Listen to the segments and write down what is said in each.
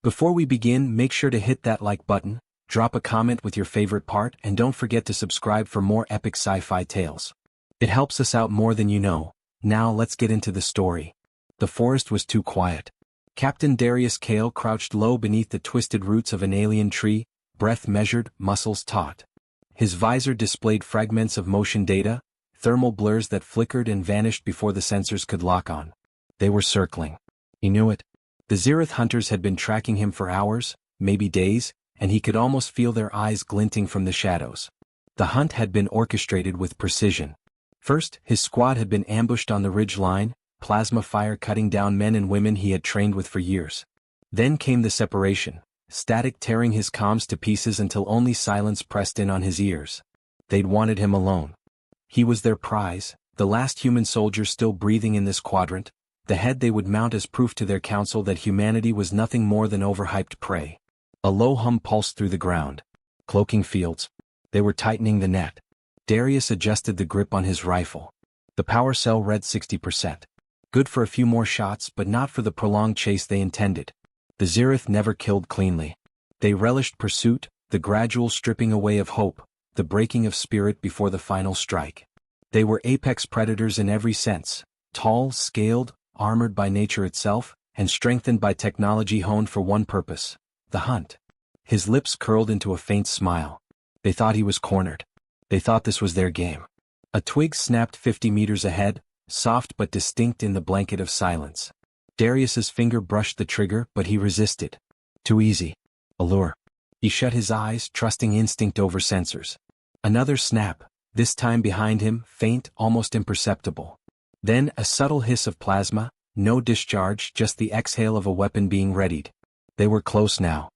Before we begin, make sure to hit that like button, drop a comment with your favorite part, and don't forget to subscribe for more epic sci-fi tales. It helps us out more than you know. Now let's get into the story. The forest was too quiet. Captain Darius Kale crouched low beneath the twisted roots of an alien tree, breath measured, muscles taut. His visor displayed fragments of motion data, thermal blurs that flickered and vanished before the sensors could lock on. They were circling. He knew it. The Zereth hunters had been tracking him for hours, maybe days, and he could almost feel their eyes glinting from the shadows. The hunt had been orchestrated with precision. First, his squad had been ambushed on the ridge line, plasma fire cutting down men and women he had trained with for years. Then came the separation, static tearing his comms to pieces until only silence pressed in on his ears. They'd wanted him alone. He was their prize, the last human soldier still breathing in this quadrant, the head they would mount as proof to their council that humanity was nothing more than overhyped prey. A low hum pulsed through the ground. Cloaking fields. They were tightening the net. Darius adjusted the grip on his rifle. The power cell read 60%. Good for a few more shots, but not for the prolonged chase they intended. The Zereth never killed cleanly. They relished pursuit, the gradual stripping away of hope, the breaking of spirit before the final strike. They were apex predators in every sense, tall, scaled, armored by nature itself, and strengthened by technology honed for one purpose: the hunt. His lips curled into a faint smile. They thought he was cornered. They thought this was their game. A twig snapped 50 meters ahead, soft but distinct in the blanket of silence. Darius's finger brushed the trigger, but he resisted. Too easy. Allure. He shut his eyes, trusting instinct over sensors. Another snap, this time behind him, faint, almost imperceptible. Then a subtle hiss of plasma, no discharge, just the exhale of a weapon being readied. They were close now.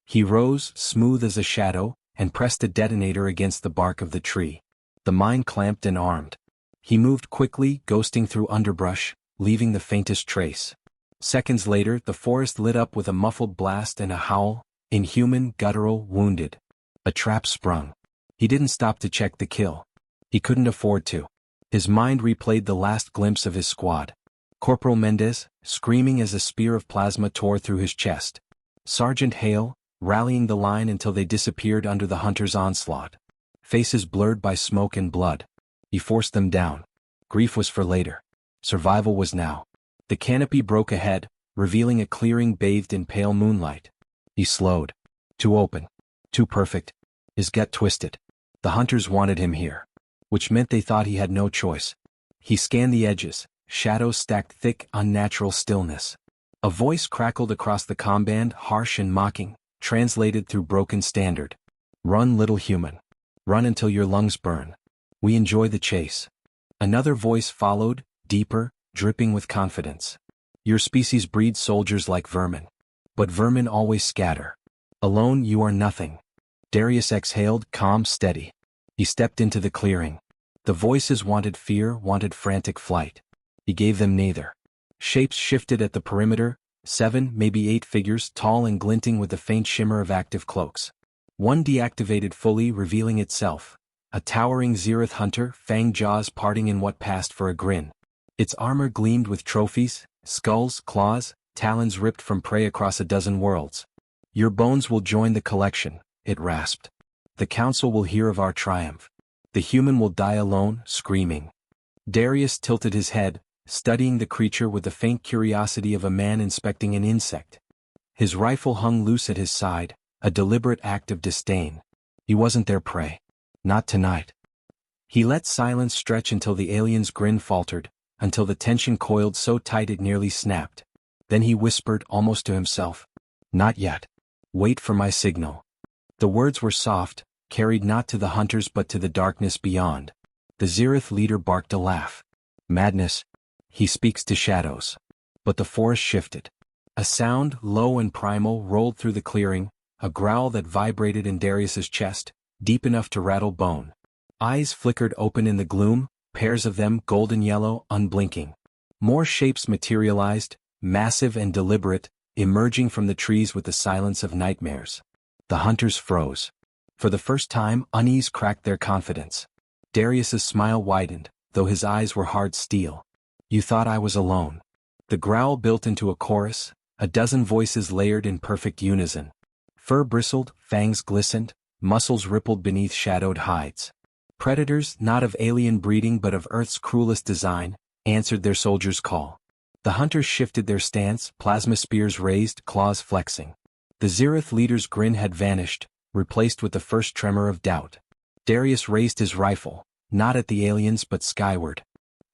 He rose, smooth as a shadow, and pressed a detonator against the bark of the tree. The mine clamped and armed. He moved quickly, ghosting through underbrush, leaving the faintest trace. Seconds later, the forest lit up with a muffled blast and a howl, inhuman, guttural, wounded. A trap sprung. He didn't stop to check the kill. He couldn't afford to. His mind replayed the last glimpse of his squad. Corporal Mendez, screaming as a spear of plasma tore through his chest. Sergeant Hale, rallying the line until they disappeared under the hunter's onslaught. Faces blurred by smoke and blood. He forced them down. Grief was for later. Survival was now. The canopy broke ahead, revealing a clearing bathed in pale moonlight. He slowed. Too open. Too perfect. His gut twisted. The hunters wanted him here. Which meant they thought he had no choice. He scanned the edges, shadows stacked thick, unnatural stillness. A voice crackled across the comband, harsh and mocking, translated through broken standard. Run, little human. Run until your lungs burn. We enjoy the chase. Another voice followed, deeper, dripping with confidence. Your species breeds soldiers like vermin. But vermin always scatter. Alone you are nothing. Darius exhaled, calm, steady. He stepped into the clearing. The voices wanted fear, wanted frantic flight. He gave them neither. Shapes shifted at the perimeter, 7, maybe 8 figures, tall and glinting with the faint shimmer of active cloaks. One deactivated fully, revealing itself. A towering Zereth hunter, fanged jaws parting in what passed for a grin. Its armor gleamed with trophies, skulls, claws, talons ripped from prey across a dozen worlds. Your bones will join the collection, it rasped. The council will hear of our triumph. The human will die alone, screaming. Darius tilted his head, studying the creature with the faint curiosity of a man inspecting an insect. His rifle hung loose at his side, a deliberate act of disdain. He wasn't their prey. Not tonight. He let silence stretch until the alien's grin faltered, until the tension coiled so tight it nearly snapped. Then he whispered, almost to himself, "Not yet. Wait for my signal." The words were soft, carried not to the hunters but to the darkness beyond. The Zereth leader barked a laugh. Madness. He speaks to shadows. But the forest shifted. A sound, low and primal, rolled through the clearing, a growl that vibrated in Darius's chest, deep enough to rattle bone. Eyes flickered open in the gloom, pairs of them, golden yellow, unblinking. More shapes materialized, massive and deliberate, emerging from the trees with the silence of nightmares. The hunters froze. For the first time, unease cracked their confidence. Darius's smile widened, though his eyes were hard steel. You thought I was alone. The growl built into a chorus, a dozen voices layered in perfect unison. Fur bristled, fangs glistened, muscles rippled beneath shadowed hides. Predators, not of alien breeding but of Earth's cruelest design, answered their soldiers' call. The hunters shifted their stance, plasma spears raised, claws flexing. The Zereth leader's grin had vanished, replaced with the first tremor of doubt. Darius raised his rifle, not at the aliens but skyward.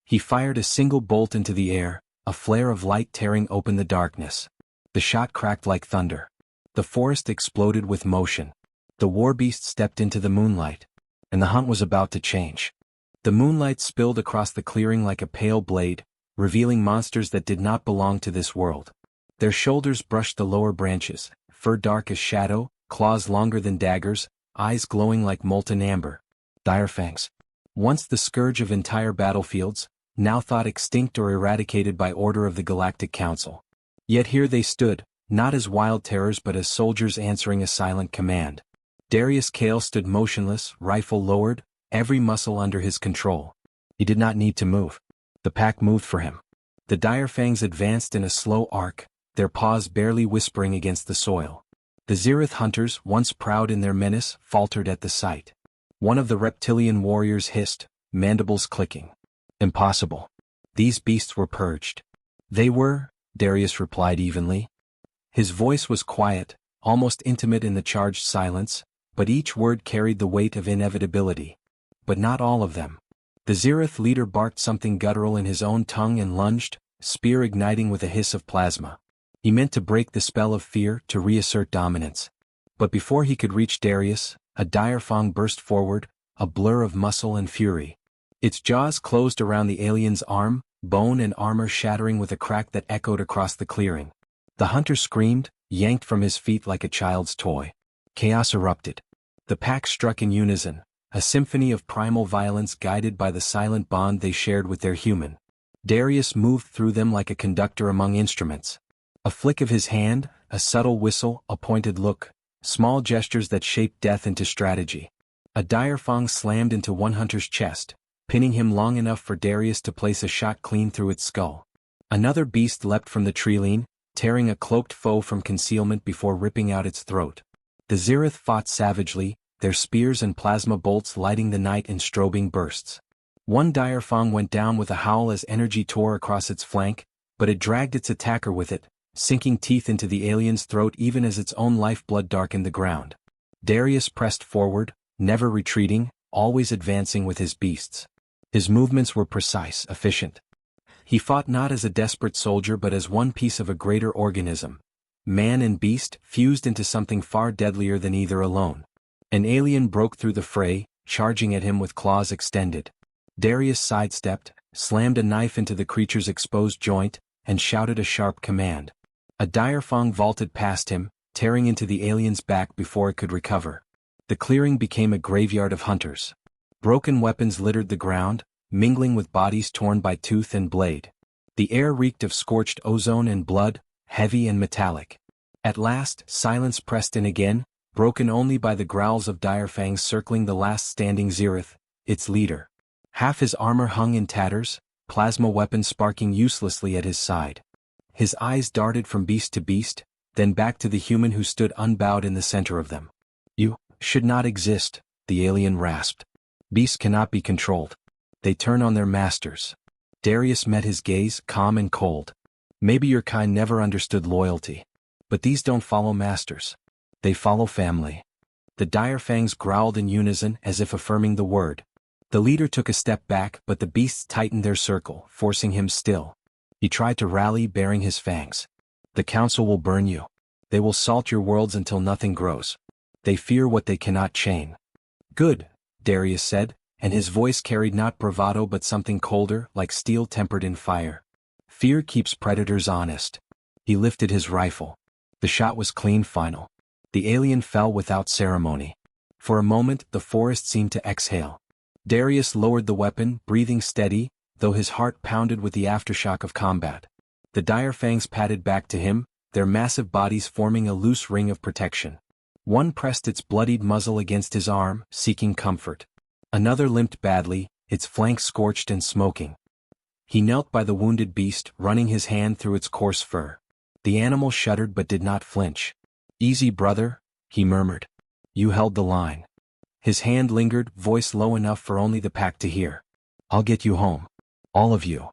He fired a single bolt into the air, a flare of light tearing open the darkness. The shot cracked like thunder. The forest exploded with motion. The warbeast stepped into the moonlight. And the hunt was about to change. The moonlight spilled across the clearing like a pale blade, revealing monsters that did not belong to this world. Their shoulders brushed the lower branches, fur dark as shadow, claws longer than daggers, eyes glowing like molten amber. Direfangs. Once the scourge of entire battlefields, now thought extinct or eradicated by order of the Galactic Council. Yet here they stood, not as wild terrors but as soldiers answering a silent command. Darius Kale stood motionless, rifle lowered, every muscle under his control. He did not need to move. The pack moved for him. The Direfangs advanced in a slow arc, their paws barely whispering against the soil. The Zereth hunters, once proud in their menace, faltered at the sight. One of the reptilian warriors hissed, mandibles clicking. Impossible. These beasts were purged. They were, Darius replied evenly. His voice was quiet, almost intimate in the charged silence, but each word carried the weight of inevitability. But not all of them. The Zereth leader barked something guttural in his own tongue and lunged, spear igniting with a hiss of plasma. He meant to break the spell of fear, to reassert dominance. But before he could reach Darius, a direfang burst forward, a blur of muscle and fury. Its jaws closed around the alien's arm, bone and armor shattering with a crack that echoed across the clearing. The hunter screamed, yanked from his feet like a child's toy. Chaos erupted. The pack struck in unison, a symphony of primal violence guided by the silent bond they shared with their human. Darius moved through them like a conductor among instruments. A flick of his hand, a subtle whistle, a pointed look, small gestures that shaped death into strategy. A direfang slammed into one hunter's chest, pinning him long enough for Darius to place a shot clean through its skull. Another beast leapt from the treeline, tearing a cloaked foe from concealment before ripping out its throat. The Zereth fought savagely, their spears and plasma bolts lighting the night in strobing bursts. One direfang went down with a howl as energy tore across its flank, but it dragged its attacker with it, sinking teeth into the alien's throat even as its own lifeblood darkened the ground. Darius pressed forward, never retreating, always advancing with his beasts. His movements were precise, efficient. He fought not as a desperate soldier but as one piece of a greater organism. Man and beast fused into something far deadlier than either alone. An alien broke through the fray, charging at him with claws extended. Darius sidestepped, slammed a knife into the creature's exposed joint, and shouted a sharp command. A direfang vaulted past him, tearing into the alien's back before it could recover. The clearing became a graveyard of hunters. Broken weapons littered the ground, mingling with bodies torn by tooth and blade. The air reeked of scorched ozone and blood, heavy and metallic. At last, silence pressed in again, broken only by the growls of direfangs circling the last standing Zereth, its leader. Half his armor hung in tatters, plasma weapons sparking uselessly at his side. His eyes darted from beast to beast, then back to the human who stood unbowed in the center of them. You should not exist, the alien rasped. Beasts cannot be controlled. They turn on their masters. Darius met his gaze, calm and cold. Maybe your kind never understood loyalty. But these don't follow masters. They follow family. The direfangs growled in unison as if affirming the word. The leader took a step back but the beasts tightened their circle, forcing him still. He tried to rally baring his fangs. The council will burn you. They will salt your worlds until nothing grows. They fear what they cannot chain. Good, Darius said, and his voice carried not bravado but something colder, like steel tempered in fire. Fear keeps predators honest. He lifted his rifle. The shot was clean, final. The alien fell without ceremony. For a moment, the forest seemed to exhale. Darius lowered the weapon, breathing steady, though his heart pounded with the aftershock of combat. The direfangs padded back to him, their massive bodies forming a loose ring of protection. One pressed its bloodied muzzle against his arm, seeking comfort. Another limped badly, its flank scorched and smoking. He knelt by the wounded beast, running his hand through its coarse fur. The animal shuddered but did not flinch. "Easy, brother," he murmured. "You held the line." His hand lingered, voice low enough for only the pack to hear. "I'll get you home. All of you."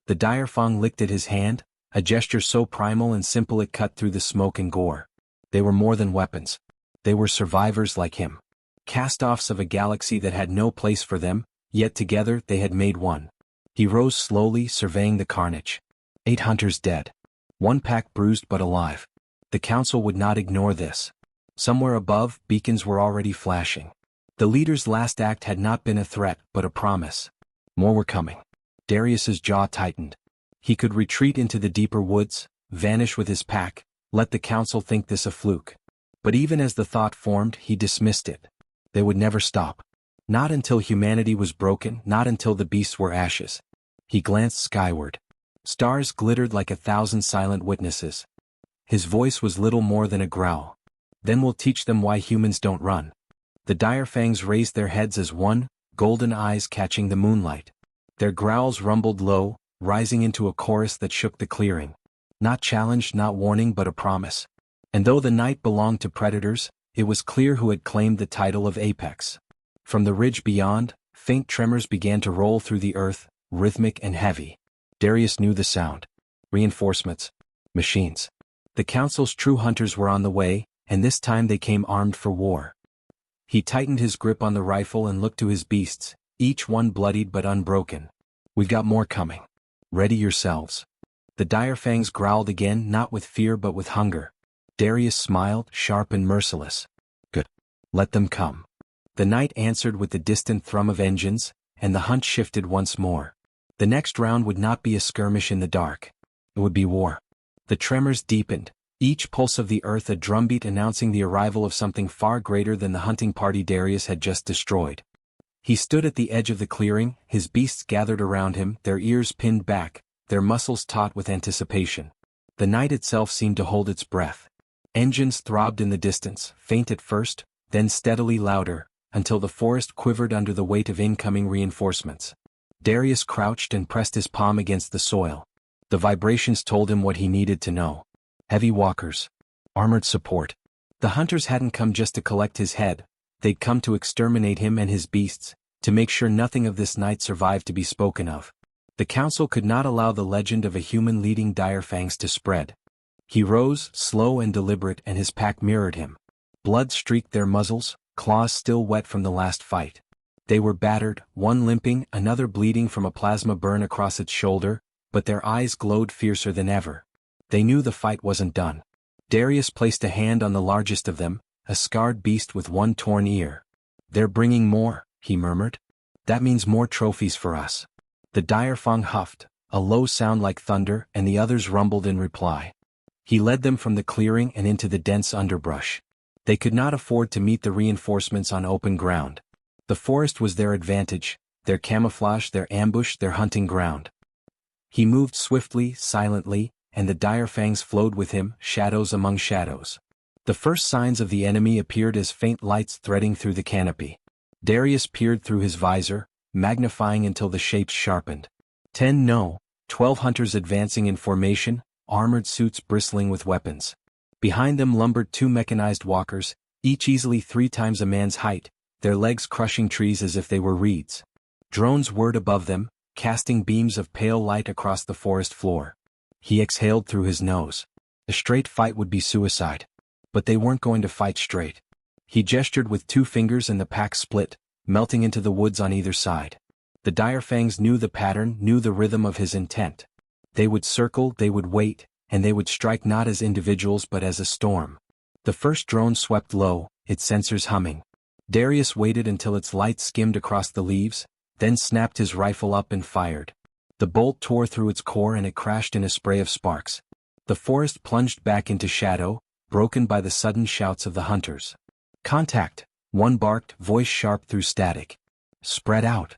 The direfang licked at his hand, a gesture so primal and simple it cut through the smoke and gore. They were more than weapons. They were survivors like him. Cast-offs of a galaxy that had no place for them, yet together they had made one. He rose slowly, surveying the carnage. 8 hunters dead. One pack bruised but alive. The council would not ignore this. Somewhere above, beacons were already flashing. The leader's last act had not been a threat, but a promise. More were coming. Darius's jaw tightened. He could retreat into the deeper woods, vanish with his pack, let the council think this a fluke. But even as the thought formed, he dismissed it. They would never stop. Not until humanity was broken, not until the beasts were ashes. He glanced skyward. Stars glittered like 1,000 silent witnesses. His voice was little more than a growl. "Then we'll teach them why humans don't run." The direfangs raised their heads as one, golden eyes catching the moonlight. Their growls rumbled low, rising into a chorus that shook the clearing. Not challenge, not warning, but a promise. And though the night belonged to predators, it was clear who had claimed the title of apex. From the ridge beyond, faint tremors began to roll through the earth, rhythmic and heavy. Darius knew the sound. Reinforcements. Machines. The council's true hunters were on the way, and this time they came armed for war. He tightened his grip on the rifle and looked to his beasts, each one bloodied but unbroken. "We've got more coming. Ready yourselves." The direfangs growled again, not with fear but with hunger. Darius smiled, sharp and merciless. "Good. Let them come." The night answered with the distant thrum of engines, and the hunt shifted once more. The next round would not be a skirmish in the dark. It would be war. The tremors deepened, each pulse of the earth a drumbeat announcing the arrival of something far greater than the hunting party Darius had just destroyed. He stood at the edge of the clearing, his beasts gathered around him, their ears pinned back, their muscles taut with anticipation. The night itself seemed to hold its breath. Engines throbbed in the distance, faint at first, then steadily louder, until the forest quivered under the weight of incoming reinforcements. Darius crouched and pressed his palm against the soil. The vibrations told him what he needed to know. Heavy walkers. Armored support. The hunters hadn't come just to collect his head, they'd come to exterminate him and his beasts, to make sure nothing of this night survived to be spoken of. The council could not allow the legend of a human leading direfangs to spread. He rose, slow and deliberate, and his pack mirrored him. Blood streaked their muzzles, claws still wet from the last fight. They were battered, one limping, another bleeding from a plasma burn across its shoulder, but their eyes glowed fiercer than ever. They knew the fight wasn't done. Darius placed a hand on the largest of them, a scarred beast with one torn ear. "They're bringing more," he murmured. "That means more trophies for us." The direfang huffed, a low sound like thunder, and the others rumbled in reply. He led them from the clearing and into the dense underbrush. They could not afford to meet the reinforcements on open ground. The forest was their advantage, their camouflage, their ambush, their hunting ground. He moved swiftly, silently, and the direfangs flowed with him, shadows among shadows. The first signs of the enemy appeared as faint lights threading through the canopy. Darius peered through his visor, magnifying until the shapes sharpened. 10 no, 12 hunters advancing in formation, armored suits bristling with weapons. Behind them lumbered 2 mechanized walkers, each easily 3 times a man's height, their legs crushing trees as if they were reeds. Drones whirred above them, casting beams of pale light across the forest floor. He exhaled through his nose. A straight fight would be suicide. But they weren't going to fight straight. He gestured with 2 fingers and the pack split, melting into the woods on either side. The direfangs knew the pattern, knew the rhythm of his intent. They would circle, they would wait, and they would strike not as individuals but as a storm. The first drone swept low, its sensors humming. Darius waited until its light skimmed across the leaves, then snapped his rifle up and fired. The bolt tore through its core and it crashed in a spray of sparks. The forest plunged back into shadow, broken by the sudden shouts of the hunters. "Contact!" one barked, voice sharp through static. "Spread out!"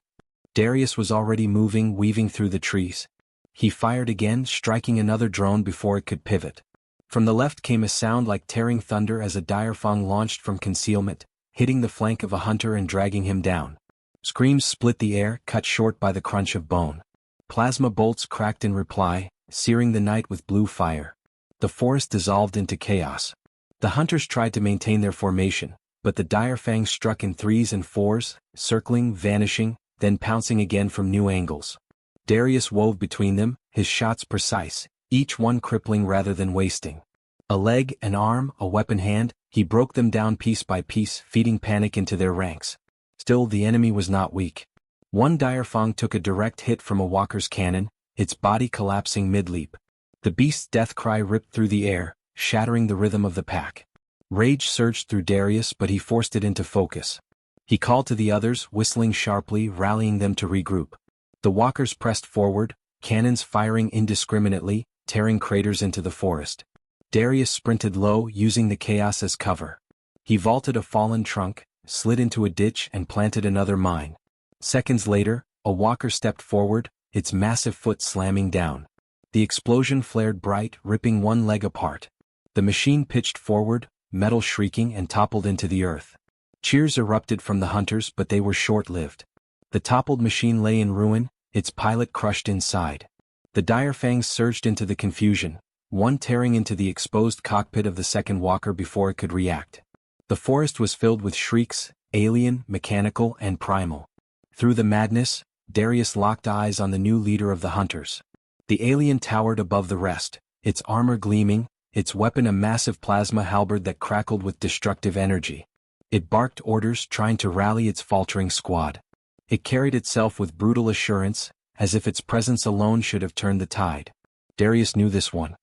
Darius was already moving, weaving through the trees. He fired again, striking another drone before it could pivot. From the left came a sound like tearing thunder as a direfang launched from concealment, hitting the flank of a hunter and dragging him down. Screams split the air, cut short by the crunch of bone. Plasma bolts cracked in reply, searing the night with blue fire. The forest dissolved into chaos. The hunters tried to maintain their formation, but the dire fangs struck in 3s and 4s, circling, vanishing, then pouncing again from new angles. Darius wove between them, his shots precise, each one crippling rather than wasting. A leg, an arm, a weapon hand, he broke them down piece by piece, feeding panic into their ranks. Still, the enemy was not weak. One dire fang took a direct hit from a walker's cannon, its body collapsing mid-leap. The beast's death cry ripped through the air, shattering the rhythm of the pack. Rage surged through Darius, but he forced it into focus. He called to the others, whistling sharply, rallying them to regroup. The walkers pressed forward, cannons firing indiscriminately, tearing craters into the forest. Darius sprinted low, using the chaos as cover. He vaulted a fallen trunk, slid into a ditch and planted another mine. Seconds later, a walker stepped forward, its massive foot slamming down. The explosion flared bright, ripping one leg apart. The machine pitched forward, metal shrieking, and toppled into the earth. Cheers erupted from the hunters, but they were short-lived. The toppled machine lay in ruin, its pilot crushed inside. The dire fangs surged into the confusion, one tearing into the exposed cockpit of the second walker before it could react. The forest was filled with shrieks, alien, mechanical, and primal. Through the madness, Darius locked eyes on the new leader of the hunters. The alien towered above the rest, its armor gleaming, its weapon a massive plasma halberd that crackled with destructive energy. It barked orders, trying to rally its faltering squad. It carried itself with brutal assurance, as if its presence alone should have turned the tide. Darius knew this one.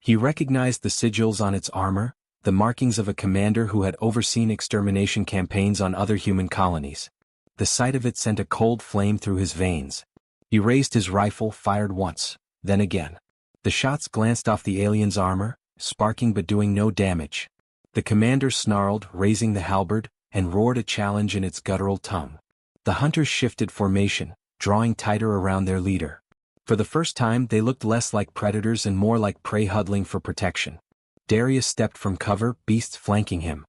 He recognized the sigils on its armor, the markings of a commander who had overseen extermination campaigns on other human colonies. The sight of it sent a cold flame through his veins. He raised his rifle, fired once, then again. The shots glanced off the alien's armor, sparking but doing no damage. The commander snarled, raising the halberd, and roared a challenge in its guttural tongue. The hunters shifted formation, drawing tighter around their leader. For the first time they looked less like predators and more like prey huddling for protection. Darius stepped from cover, beasts flanking him.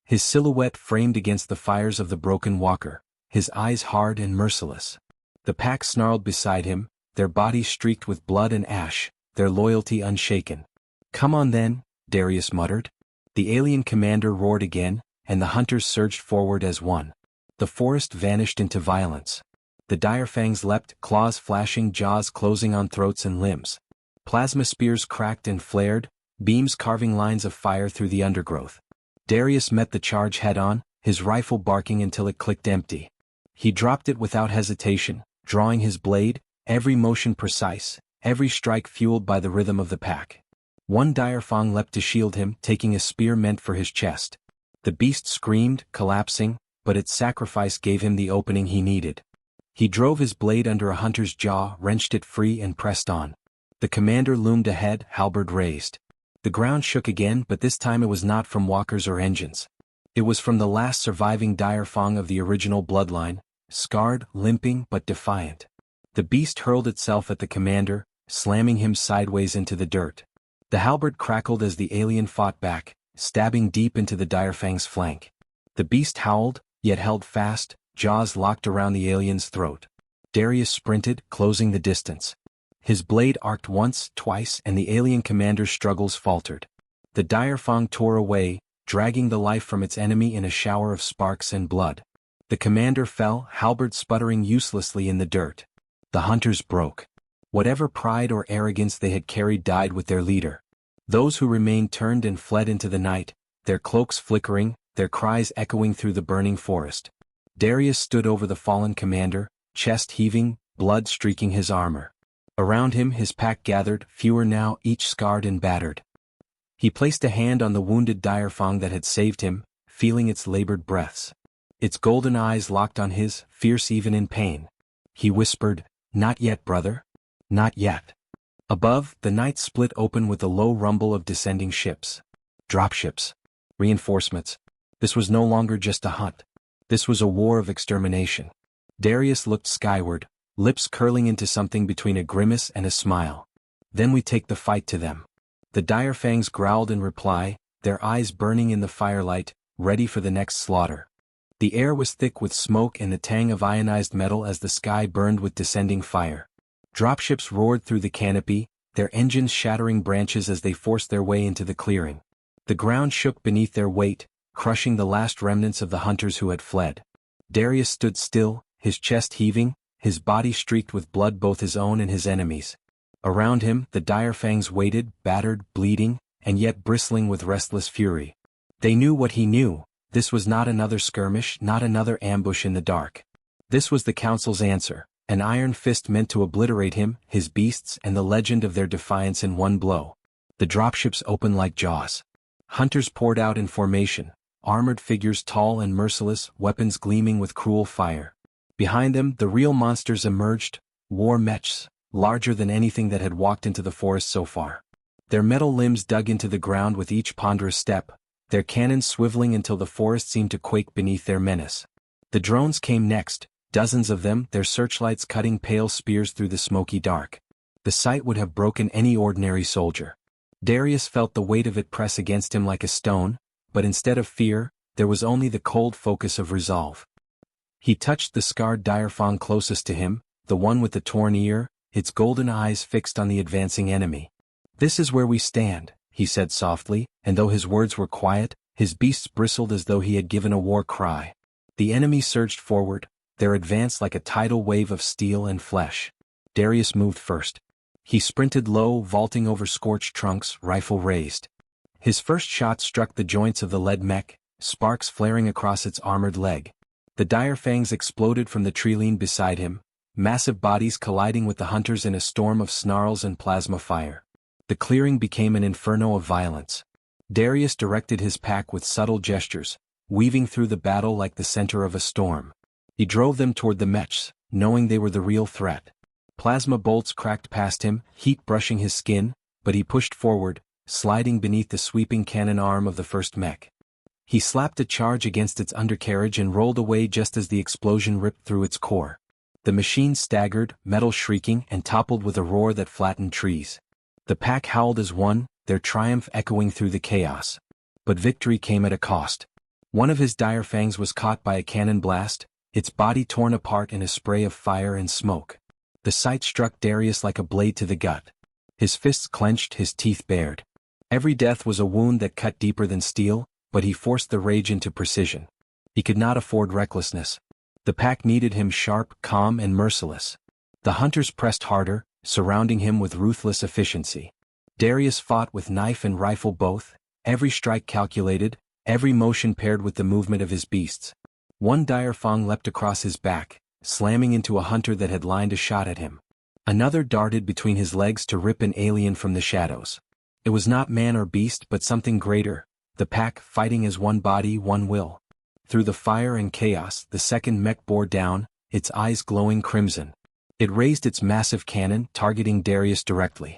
His silhouette framed against the fires of the broken walker, his eyes hard and merciless. The pack snarled beside him, their bodies streaked with blood and ash, their loyalty unshaken. "Come on then," Darius muttered. The alien commander roared again, and the hunters surged forward as one. The forest vanished into violence. The dire fangs leapt, claws flashing, jaws closing on throats and limbs. Plasma spears cracked and flared, beams carving lines of fire through the undergrowth. Darius met the charge head-on, his rifle barking until it clicked empty. He dropped it without hesitation, drawing his blade, every motion precise, every strike fueled by the rhythm of the pack. One dire fang leapt to shield him, taking a spear meant for his chest. The beast screamed, collapsing, but its sacrifice gave him the opening he needed. He drove his blade under a hunter's jaw, wrenched it free and pressed on. The commander loomed ahead, halberd raised. The ground shook again, but this time it was not from walkers or engines. It was from the last surviving dire fang of the original bloodline, scarred, limping, but defiant. The beast hurled itself at the commander, slamming him sideways into the dirt. The halberd crackled as the alien fought back, stabbing deep into the dire fang's flank. The beast howled, yet held fast, jaws locked around the alien's throat. Darius sprinted, closing the distance. His blade arced once, twice, and the alien commander's struggles faltered. The dire fang tore away, dragging the life from its enemy in a shower of sparks and blood. The commander fell, halberd sputtering uselessly in the dirt. The hunters broke. Whatever pride or arrogance they had carried died with their leader. Those who remained turned and fled into the night, their cloaks flickering, their cries echoing through the burning forest. Darius stood over the fallen commander, chest heaving, blood streaking his armor. Around him his pack gathered, fewer now, each scarred and battered. He placed a hand on the wounded dire fang that had saved him, feeling its labored breaths. Its golden eyes locked on his, fierce even in pain. He whispered, "Not yet, brother. Not yet." Above, the night split open with a low rumble of descending ships. Dropships. Reinforcements. This was no longer just a hunt. This was a war of extermination. Darius looked skyward, lips curling into something between a grimace and a smile. "Then we take the fight to them." The dire fangs growled in reply, their eyes burning in the firelight, ready for the next slaughter. The air was thick with smoke and the tang of ionized metal as the sky burned with descending fire. Dropships roared through the canopy, their engines shattering branches as they forced their way into the clearing. The ground shook beneath their weight, crushing the last remnants of the hunters who had fled. Darius stood still, his chest heaving, his body streaked with blood, both his own and his enemies. Around him, the dire fangs waited, battered, bleeding, and yet bristling with restless fury. They knew what he knew. This was not another skirmish, not another ambush in the dark. This was the council's answer, an iron fist meant to obliterate him, his beasts, and the legend of their defiance in one blow. The dropships opened like jaws. Hunters poured out in formation, armored figures tall and merciless, weapons gleaming with cruel fire. Behind them, the real monsters emerged, war mechs, larger than anything that had walked into the forest so far. Their metal limbs dug into the ground with each ponderous step, their cannons swiveling until the forest seemed to quake beneath their menace. The drones came next, dozens of them, their searchlights cutting pale spears through the smoky dark. The sight would have broken any ordinary soldier. Darius felt the weight of it press against him like a stone, but instead of fear, there was only the cold focus of resolve. He touched the scarred direfang closest to him, the one with the torn ear, its golden eyes fixed on the advancing enemy. "This is where we stand," he said softly, and though his words were quiet, his beasts bristled as though he had given a war cry. The enemy surged forward, their advance like a tidal wave of steel and flesh. Darius moved first. He sprinted low, vaulting over scorched trunks, rifle raised. His first shot struck the joints of the lead mech, sparks flaring across its armored leg. The dire fangs exploded from the treeline beside him, massive bodies colliding with the hunters in a storm of snarls and plasma fire. The clearing became an inferno of violence. Darius directed his pack with subtle gestures, weaving through the battle like the center of a storm. He drove them toward the mechs, knowing they were the real threat. Plasma bolts cracked past him, heat brushing his skin, but he pushed forward, sliding beneath the sweeping cannon arm of the first mech. He slapped a charge against its undercarriage and rolled away just as the explosion ripped through its core. The machine staggered, metal shrieking, and toppled with a roar that flattened trees. The pack howled as one, their triumph echoing through the chaos. But victory came at a cost. One of his dire fangs was caught by a cannon blast, its body torn apart in a spray of fire and smoke. The sight struck Darius like a blade to the gut. His fists clenched, his teeth bared. Every death was a wound that cut deeper than steel, but he forced the rage into precision. He could not afford recklessness. The pack needed him sharp, calm, and merciless. The hunters pressed harder, surrounding him with ruthless efficiency. Darius fought with knife and rifle both, every strike calculated, every motion paired with the movement of his beasts. One dire fang leapt across his back, slamming into a hunter that had lined a shot at him. Another darted between his legs to rip an alien from the shadows. It was not man or beast but something greater, the pack fighting as one body, one will. Through the fire and chaos, the second mech bore down, its eyes glowing crimson. It raised its massive cannon, targeting Darius directly.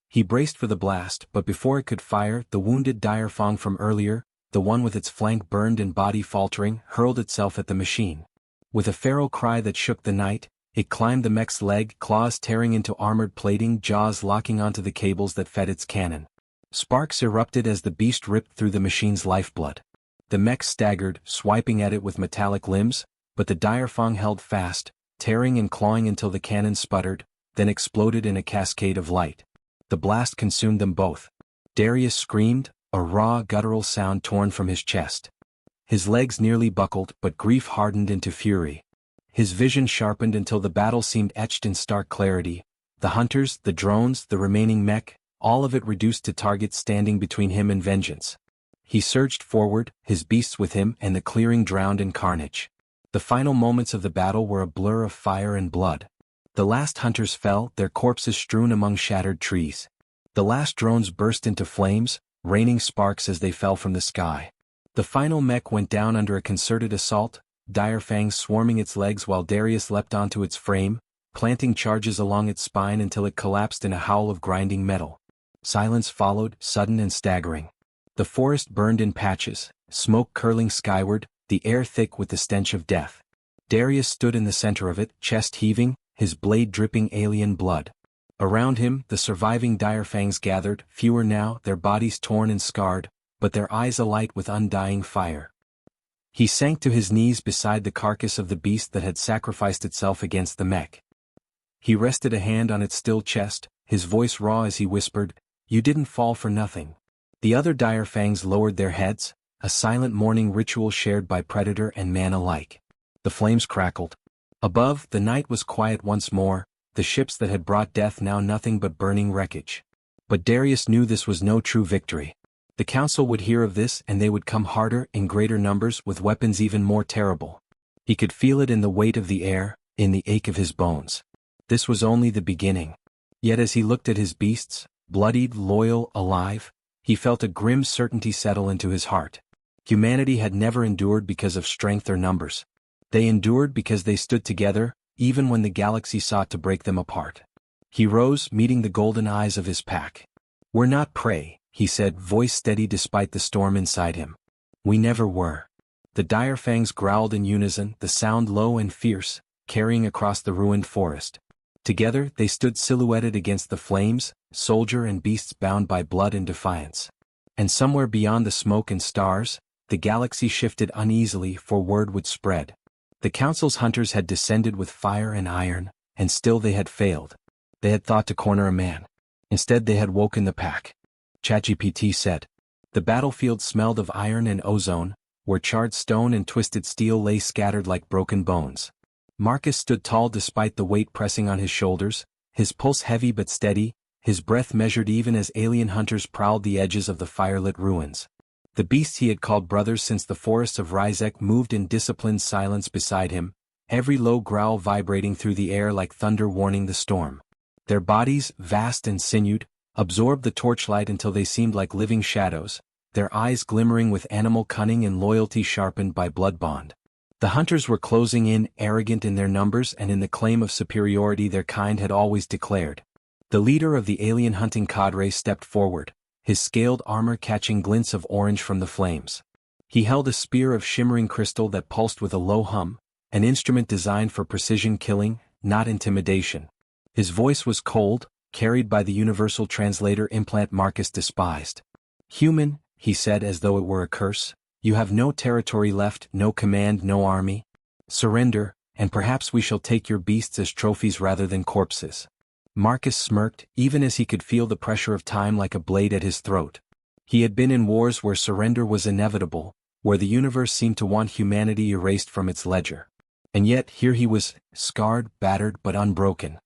He braced for the blast, but before it could fire, the wounded dire fang from earlier, the one with its flank burned and body faltering, hurled itself at the machine. With a feral cry that shook the night, it climbed the mech's leg, claws tearing into armored plating, jaws locking onto the cables that fed its cannon. Sparks erupted as the beast ripped through the machine's lifeblood. The mech staggered, swiping at it with metallic limbs, but the dire fang held fast, tearing and clawing until the cannon sputtered, then exploded in a cascade of light. The blast consumed them both. Darius screamed, a raw, guttural sound torn from his chest. His legs nearly buckled, but grief hardened into fury. His vision sharpened until the battle seemed etched in stark clarity. The hunters, the drones, the remaining mech, all of it reduced to targets standing between him and vengeance. He surged forward, his beasts with him, and the clearing drowned in carnage. The final moments of the battle were a blur of fire and blood. The last hunters fell, their corpses strewn among shattered trees. The last drones burst into flames, raining sparks as they fell from the sky. The final mech went down under a concerted assault, dire fangs swarming its legs while Darius leapt onto its frame, planting charges along its spine until it collapsed in a howl of grinding metal. Silence followed, sudden and staggering. The forest burned in patches, smoke curling skyward, the air thick with the stench of death. Darius stood in the center of it, chest heaving, his blade dripping alien blood. Around him, the surviving dire fangs gathered, fewer now, their bodies torn and scarred, but their eyes alight with undying fire. He sank to his knees beside the carcass of the beast that had sacrificed itself against the mech. He rested a hand on its still chest, his voice raw as he whispered, "You didn't fall for nothing." The other dire fangs lowered their heads, a silent mourning ritual shared by predator and man alike. The flames crackled. Above, the night was quiet once more, the ships that had brought death now nothing but burning wreckage. But Darius knew this was no true victory. The council would hear of this and they would come harder in greater numbers with weapons even more terrible. He could feel it in the weight of the air, in the ache of his bones. This was only the beginning. Yet as he looked at his beasts, bloodied, loyal, alive, he felt a grim certainty settle into his heart. Humanity had never endured because of strength or numbers. They endured because they stood together, even when the galaxy sought to break them apart. He rose, meeting the golden eyes of his pack. "We're not prey," he said, voice steady despite the storm inside him. "We never were." The dire fangs growled in unison, the sound low and fierce, carrying across the ruined forest. Together they stood silhouetted against the flames, soldier and beasts bound by blood and defiance. And somewhere beyond the smoke and stars, the galaxy shifted uneasily, for word would spread. The council's hunters had descended with fire and iron, and still they had failed. They had thought to corner a man. Instead they had woken the pack. ChatGPT said. The battlefield smelled of iron and ozone, where charred stone and twisted steel lay scattered like broken bones. Marcus stood tall despite the weight pressing on his shoulders, his pulse heavy but steady, his breath measured even as alien hunters prowled the edges of the firelit ruins. The beasts he had called brothers since the forests of Rizek moved in disciplined silence beside him, every low growl vibrating through the air like thunder warning the storm. Their bodies, vast and sinewed, absorbed the torchlight until they seemed like living shadows, their eyes glimmering with animal cunning and loyalty sharpened by blood bond. The hunters were closing in, arrogant in their numbers and in the claim of superiority their kind had always declared. The leader of the alien hunting cadre stepped forward, his scaled armor catching glints of orange from the flames. He held a spear of shimmering crystal that pulsed with a low hum, an instrument designed for precision killing, not intimidation. His voice was cold, carried by the universal translator implant Marcus despised. "Human," he said as though it were a curse, "you have no territory left, no command, no army. Surrender, and perhaps we shall take your beasts as trophies rather than corpses." Marcus smirked, even as he could feel the pressure of time like a blade at his throat. He had been in wars where surrender was inevitable, where the universe seemed to want humanity erased from its ledger. And yet here he was, scarred, battered but unbroken.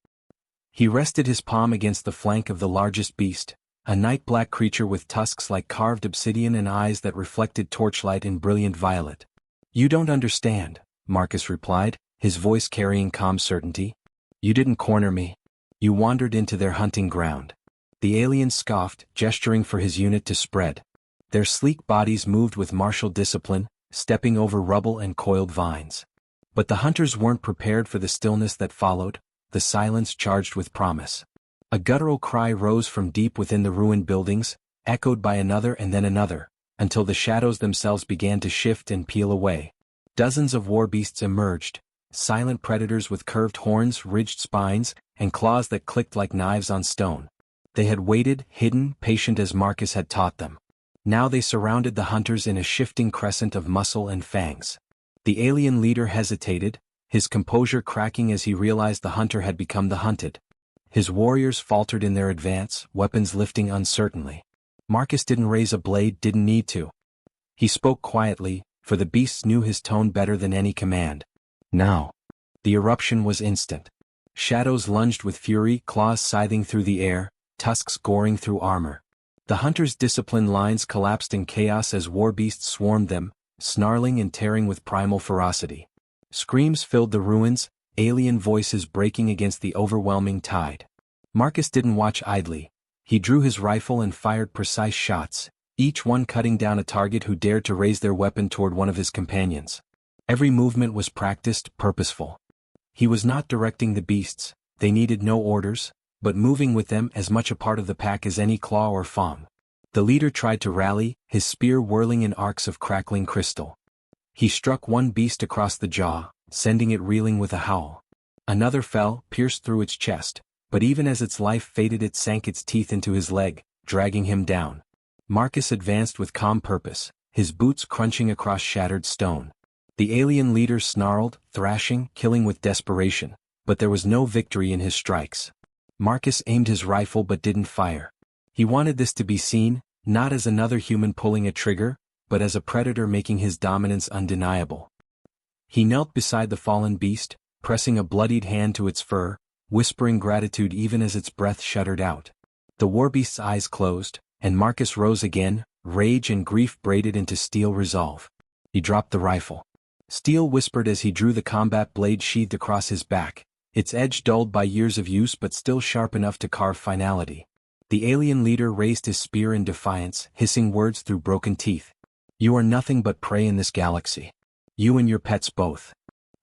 He rested his palm against the flank of the largest beast, a night-black creature with tusks like carved obsidian and eyes that reflected torchlight in brilliant violet. "You don't understand," Marcus replied, his voice carrying calm certainty. "You didn't corner me. You wandered into their hunting ground." The alien scoffed, gesturing for his unit to spread. Their sleek bodies moved with martial discipline, stepping over rubble and coiled vines. But the hunters weren't prepared for the stillness that followed, the silence charged with promise. A guttural cry rose from deep within the ruined buildings, echoed by another and then another, until the shadows themselves began to shift and peel away. Dozens of war beasts emerged, silent predators with curved horns, ridged spines, and claws that clicked like knives on stone. They had waited, hidden, patient as Marcus had taught them. Now they surrounded the hunters in a shifting crescent of muscle and fangs. The alien leader hesitated, his composure cracking as he realized the hunter had become the hunted. His warriors faltered in their advance, weapons lifting uncertainly. Marcus didn't raise a blade, didn't need to. He spoke quietly, for the beasts knew his tone better than any command. Now. The eruption was instant. Shadows lunged with fury, claws scything through the air, tusks goring through armor. The hunters' disciplined lines collapsed in chaos as war beasts swarmed them, snarling and tearing with primal ferocity. Screams filled the ruins, alien voices breaking against the overwhelming tide. Marcus didn't watch idly. He drew his rifle and fired precise shots, each one cutting down a target who dared to raise their weapon toward one of his companions. Every movement was practiced, purposeful. He was not directing the beasts, they needed no orders, but moving with them as much a part of the pack as any claw or fang. The leader tried to rally, his spear whirling in arcs of crackling crystal. He struck one beast across the jaw, sending it reeling with a howl. Another fell, pierced through its chest, but even as its life faded it sank its teeth into his leg, dragging him down. Marcus advanced with calm purpose, his boots crunching across shattered stone. The alien leader snarled, thrashing, killing with desperation, but there was no victory in his strikes. Marcus aimed his rifle but didn't fire. He wanted this to be seen, not as another human pulling a trigger, but as a predator making his dominance undeniable. He knelt beside the fallen beast, pressing a bloodied hand to its fur, whispering gratitude even as its breath shuddered out. The warbeast's eyes closed, and Marcus rose again, rage and grief braided into steel resolve. He dropped the rifle. Steel whispered as he drew the combat blade sheathed across his back, its edge dulled by years of use but still sharp enough to carve finality. The alien leader raised his spear in defiance, hissing words through broken teeth. "You are nothing but prey in this galaxy. You and your pets both."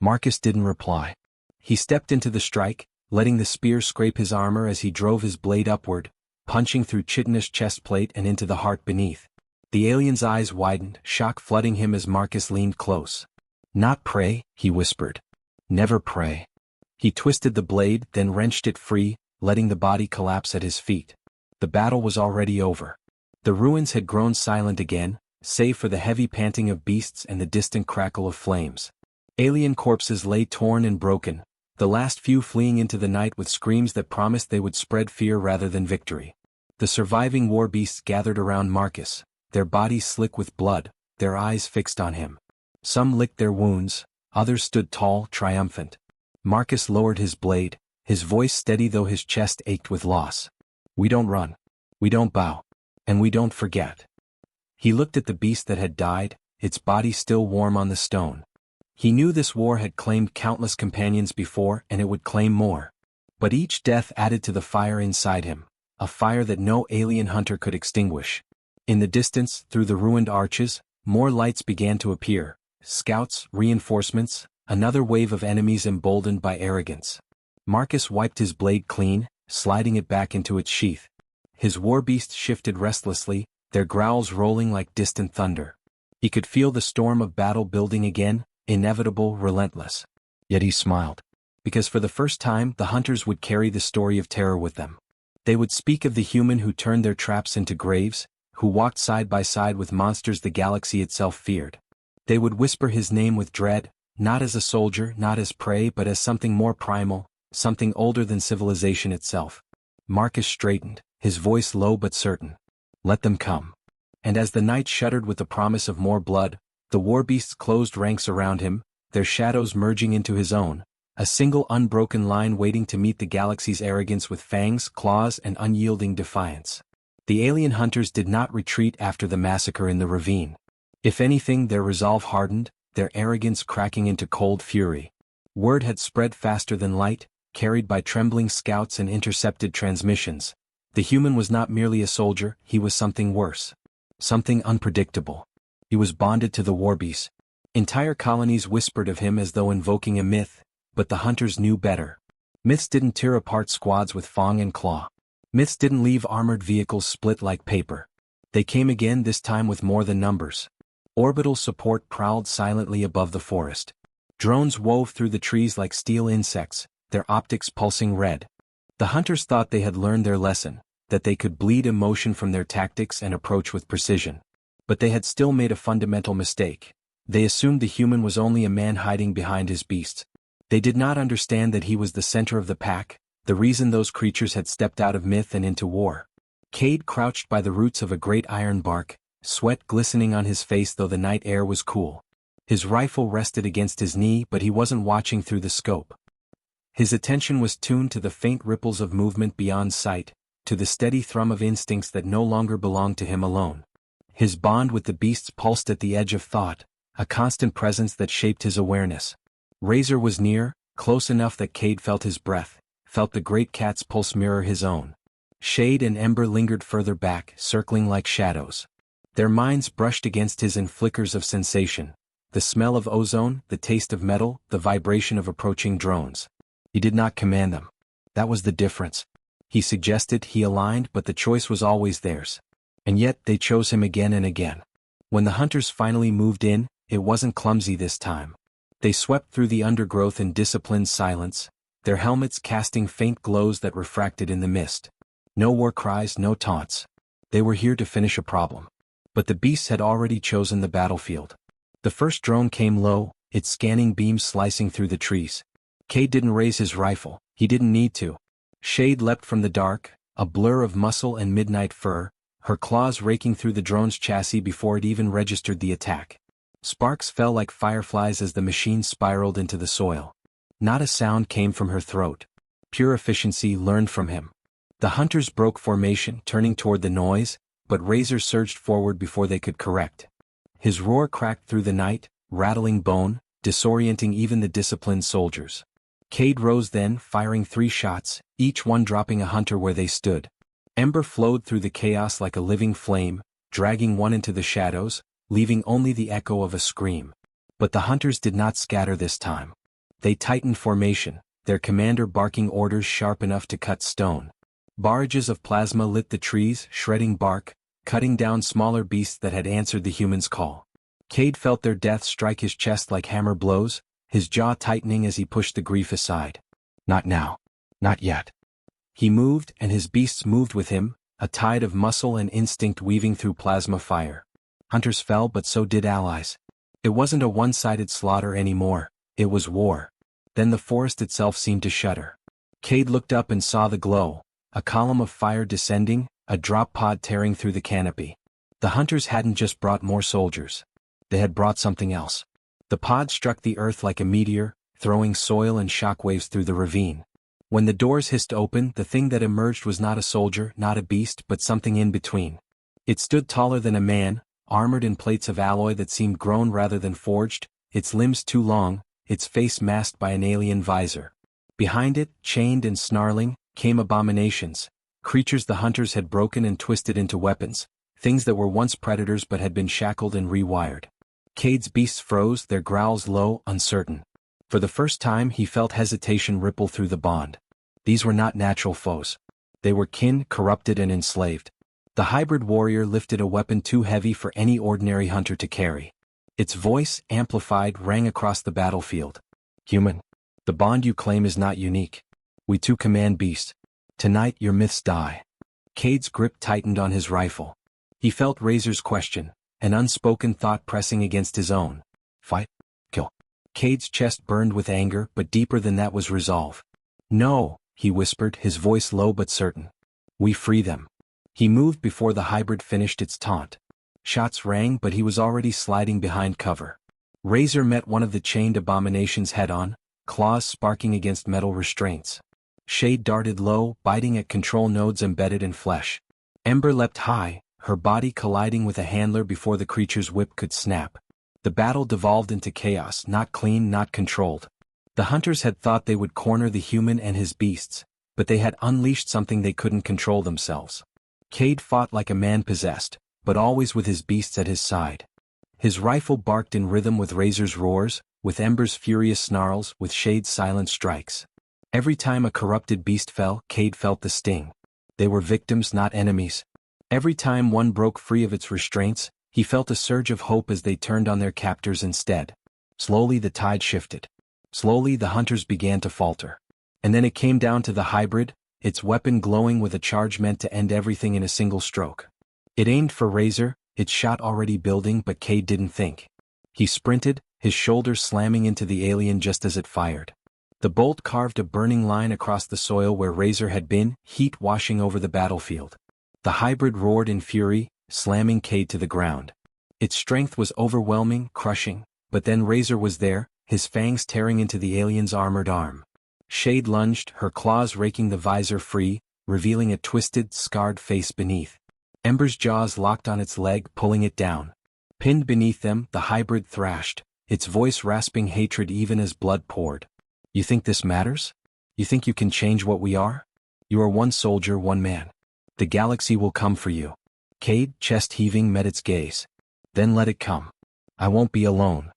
Marcus didn't reply. He stepped into the strike, letting the spear scrape his armor as he drove his blade upward, punching through chitinous chestplate and into the heart beneath. The alien's eyes widened, shock flooding him as Marcus leaned close. "Not prey," he whispered. "Never prey." He twisted the blade, then wrenched it free, letting the body collapse at his feet. The battle was already over. The ruins had grown silent again, save for the heavy panting of beasts and the distant crackle of flames. Alien corpses lay torn and broken, the last few fleeing into the night with screams that promised they would spread fear rather than victory. The surviving war beasts gathered around Marcus, their bodies slick with blood, their eyes fixed on him. Some licked their wounds, others stood tall, triumphant. Marcus lowered his blade, his voice steady though his chest ached with loss. "We don't run. We don't bow. And we don't forget." He looked at the beast that had died, its body still warm on the stone. He knew this war had claimed countless companions before and it would claim more. But each death added to the fire inside him, a fire that no alien hunter could extinguish. In the distance, through the ruined arches, more lights began to appear. Scouts, reinforcements, another wave of enemies emboldened by arrogance. Marcus wiped his blade clean, sliding it back into its sheath. His war beasts shifted restlessly, their growls rolling like distant thunder. He could feel the storm of battle building again, inevitable, relentless. Yet he smiled. Because for the first time the hunters would carry the story of terror with them. They would speak of the human who turned their traps into graves, who walked side by side with monsters the galaxy itself feared. They would whisper his name with dread, not as a soldier, not as prey, but as something more primal, something older than civilization itself. Marcus straightened, his voice low but certain. "Let them come." And as the night shuddered with the promise of more blood, the warbeasts closed ranks around him, their shadows merging into his own, a single unbroken line waiting to meet the galaxy's arrogance with fangs, claws, and unyielding defiance. The alien hunters did not retreat after the massacre in the ravine. If anything, their resolve hardened, their arrogance cracking into cold fury. Word had spread faster than light, carried by trembling scouts and intercepted transmissions. The human was not merely a soldier, he was something worse. Something unpredictable. He was bonded to the warbeasts. Entire colonies whispered of him as though invoking a myth, but the hunters knew better. Myths didn't tear apart squads with fang and claw. Myths didn't leave armored vehicles split like paper. They came again, this time with more than numbers. Orbital support prowled silently above the forest. Drones wove through the trees like steel insects, their optics pulsing red. The hunters thought they had learned their lesson, that they could bleed emotion from their tactics and approach with precision. But they had still made a fundamental mistake. They assumed the human was only a man hiding behind his beasts. They did not understand that he was the center of the pack, the reason those creatures had stepped out of myth and into war. Cade crouched by the roots of a great iron bark, sweat glistening on his face though the night air was cool. His rifle rested against his knee, but he wasn't watching through the scope. His attention was tuned to the faint ripples of movement beyond sight, to the steady thrum of instincts that no longer belonged to him alone. His bond with the beasts pulsed at the edge of thought, a constant presence that shaped his awareness. Razor was near, close enough that Cade felt his breath, felt the great cat's pulse mirror his own. Shade and Ember lingered further back, circling like shadows. Their minds brushed against his in flickers of sensation. The smell of ozone, the taste of metal, the vibration of approaching drones. He did not command them. That was the difference. He suggested, he aligned, but the choice was always theirs. And yet they chose him again and again. When the hunters finally moved in, it wasn't clumsy this time. They swept through the undergrowth in disciplined silence, their helmets casting faint glows that refracted in the mist. No war cries, no taunts. They were here to finish a problem. But the beasts had already chosen the battlefield. The first drone came low, its scanning beams slicing through the trees. Cade didn't raise his rifle, he didn't need to. Shade leapt from the dark, a blur of muscle and midnight fur, her claws raking through the drone's chassis before it even registered the attack. Sparks fell like fireflies as the machine spiraled into the soil. Not a sound came from her throat. Pure efficiency learned from him. The hunters broke formation, turning toward the noise, but Razor surged forward before they could correct. His roar cracked through the night, rattling bone, disorienting even the disciplined soldiers. Cade rose then, firing 3 shots, each one dropping a hunter where they stood. Ember flowed through the chaos like a living flame, dragging one into the shadows, leaving only the echo of a scream. But the hunters did not scatter this time. They tightened formation, their commander barking orders sharp enough to cut stone. Barrages of plasma lit the trees, shredding bark, cutting down smaller beasts that had answered the human's call. Cade felt their death strike his chest like hammer blows, his jaw tightening as he pushed the grief aside. Not now. Not yet. He moved, and his beasts moved with him, a tide of muscle and instinct weaving through plasma fire. Hunters fell, but so did allies. It wasn't a one-sided slaughter anymore, it was war. Then the forest itself seemed to shudder. Cade looked up and saw the glow, a column of fire descending, a drop pod tearing through the canopy. The hunters hadn't just brought more soldiers. They had brought something else. The pod struck the earth like a meteor, throwing soil and shockwaves through the ravine. When the doors hissed open, the thing that emerged was not a soldier, not a beast, but something in between. It stood taller than a man, armored in plates of alloy that seemed grown rather than forged, its limbs too long, its face masked by an alien visor. Behind it, chained and snarling, came abominations, creatures the hunters had broken and twisted into weapons, things that were once predators but had been shackled and rewired. Cade's beasts froze, their growls low, uncertain. For the first time he felt hesitation ripple through the bond. These were not natural foes. They were kin, corrupted and enslaved. The hybrid warrior lifted a weapon too heavy for any ordinary hunter to carry. Its voice, amplified, rang across the battlefield. Human. The bond you claim is not unique. We too command beasts. Tonight your myths die. Cade's grip tightened on his rifle. He felt Razor's question, an unspoken thought pressing against his own. Fight? Kill. Cade's chest burned with anger, but deeper than that was resolve. No, he whispered, his voice low but certain. We free them. He moved before the hybrid finished its taunt. Shots rang, but he was already sliding behind cover. Razor met one of the chained abominations head-on, claws sparking against metal restraints. Shade darted low, biting at control nodes embedded in flesh. Ember leapt high, her body colliding with a handler before the creature's whip could snap. The battle devolved into chaos, not clean, not controlled. The hunters had thought they would corner the human and his beasts, but they had unleashed something they couldn't control themselves. Cade fought like a man possessed, but always with his beasts at his side. His rifle barked in rhythm with Razor's roars, with Ember's furious snarls, with Shade's silent strikes. Every time a corrupted beast fell, Cade felt the sting. They were victims, not enemies. Every time one broke free of its restraints, he felt a surge of hope as they turned on their captors instead. Slowly the tide shifted. Slowly the hunters began to falter. And then it came down to the hybrid, its weapon glowing with a charge meant to end everything in a single stroke. It aimed for Razor, its shot already building, but Cade didn't think. He sprinted, his shoulders slamming into the alien just as it fired. The bolt carved a burning line across the soil where Razor had been, heat washing over the battlefield. The hybrid roared in fury, slamming Cade to the ground. Its strength was overwhelming, crushing, but then Razor was there, his fangs tearing into the alien's armored arm. Shade lunged, her claws raking the visor free, revealing a twisted, scarred face beneath. Ember's jaws locked on its leg, pulling it down. Pinned beneath them, the hybrid thrashed, its voice rasping hatred even as blood poured. You think this matters? You think you can change what we are? You are one soldier, one man. The galaxy will come for you. Cade, chest heaving, met its gaze. Then let it come. I won't be alone.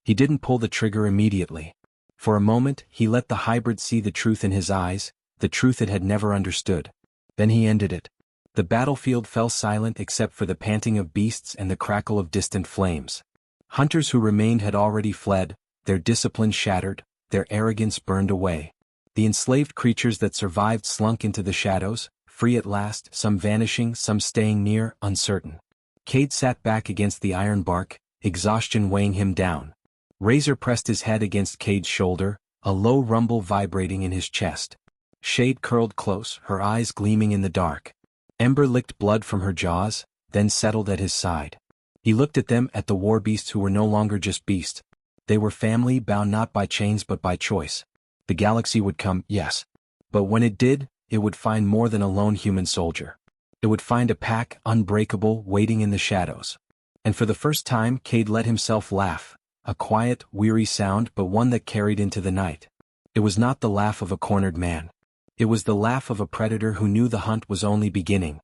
He didn't pull the trigger immediately. For a moment, he let the hybrid see the truth in his eyes, the truth it had never understood. Then he ended it. The battlefield fell silent except for the panting of beasts and the crackle of distant flames. Hunters who remained had already fled, their discipline shattered, their arrogance burned away. The enslaved creatures that survived slunk into the shadows, free at last, some vanishing, some staying near, uncertain. Cade sat back against the iron bark, exhaustion weighing him down. Razor pressed his head against Cade's shoulder, a low rumble vibrating in his chest. Shade curled close, her eyes gleaming in the dark. Ember licked blood from her jaws, then settled at his side. He looked at them, at the war beasts who were no longer just beasts. They were family, bound not by chains but by choice. The galaxy would come, yes. But when it did, it would find more than a lone human soldier. It would find a pack, unbreakable, waiting in the shadows. And for the first time, Cade let himself laugh, a quiet, weary sound, but one that carried into the night. It was not the laugh of a cornered man. It was the laugh of a predator who knew the hunt was only beginning,